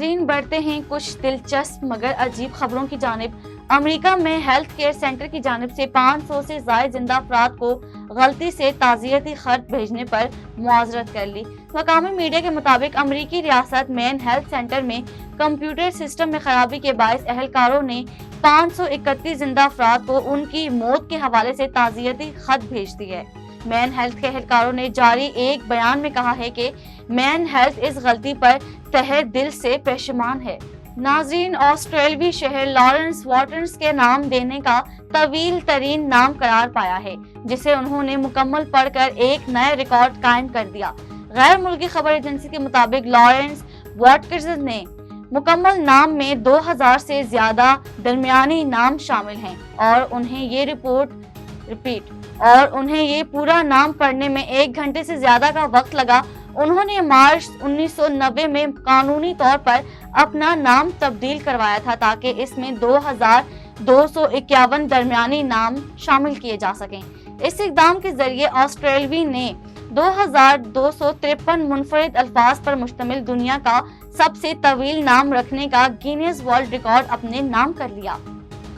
नाजरीन, बढ़ते हैं कुछ दिलचस्प मगर अजीब खबरों की जानिब। अमेरिका में हेल्थ केयर सेंटर की जानिब से 500 से ज़ायद जिंदा अफराद को गलती से ताज़ियती खत भेजने पर मुआज़रत कर ली। मकामी मीडिया के मुताबिक अमेरिकी रियासत मेन हेल्थ सेंटर में कंप्यूटर सिस्टम में खराबी के बायस अहलकारों ने 531 जिंदा अफराद को उनकी मौत के हवाले से ताज़ियती खत भेज दी है। मैन हेल्थ के अहलकारों ने जारी एक बयान में कहा है कि मैन हेल्थ इस गलती पर तहे दिल से परेशान है। नाज़रीन, ऑस्ट्रेलवी शहर लॉरेंस वाटर्स के नाम देने का तवील तरीन नाम करार पाया है, जिसे उन्होंने मुकम्मल पढ़कर एक नया रिकॉर्ड कायम कर दिया। गैर मुल्की खबर एजेंसी के मुताबिक लॉरेंस वाटर्स ने मुकम्मल नाम में 2000 से ज्यादा दरमियानी नाम शामिल हैं और उन्हें ये पूरा नाम पढ़ने में 1 घंटे से ज्यादा का वक्त लगा। उन्होंने मार्च 1990 में कानूनी तौर पर अपना नाम तब्दील करवाया था ताकि इसमें 2251 दरमियानी नाम शामिल किए जा सकें। इस इक़दाम के जरिए ऑस्ट्रेलवी ने 2253 मुनफरिद अल्फाज पर मुश्तमिल दुनिया का सबसे तवील नाम रखने का गिनीज वर्ल्ड रिकॉर्ड अपने नाम कर लिया।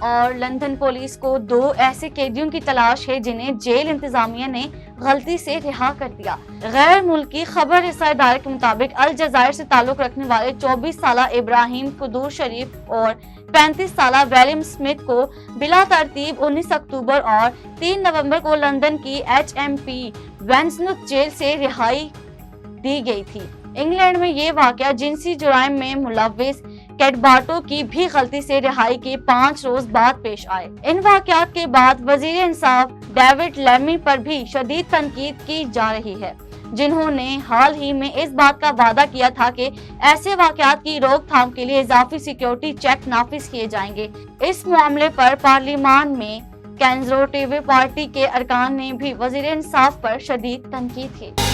और लंदन पुलिस को 2 ऐसे कैदियों की तलाश है जिन्हें जेल इंतजामिया ने गलती से रिहा कर दिया। गैर मुल्की खबर रसा इदारे के मुताबिक अल जज़ायर से ताल्लुक रखने वाले 24 साला इब्राहिम कुदूर शरीफ और 35 साला विलियम स्मिथ को बिला तरतीब 19 अक्टूबर और 3 नवंबर को लंदन की HMP वेंसनूथ जेल से रिहाई दी गई थी। इंग्लैंड में ये वाकया जिनसी जुराइम में मुलव्विस कैटबाटो की भी गलती से रिहाई के 5 रोज बाद पेश आए। इन वाकयात के बाद वजीर इंसाफ डेविड लेमी पर भी शदीद तनकीद की जा रही है, जिन्होंने हाल ही में इस बात का वादा किया था कि ऐसे वाकयात की रोकथाम के लिए इजाफी सिक्योरिटी चेक नाफिज किए जाएंगे। इस मामले पर पार्लियामान में कंजर्वेटिव पार्टी के अरकान ने भी वजीर इंसाफ पर शदीद तनकीद की।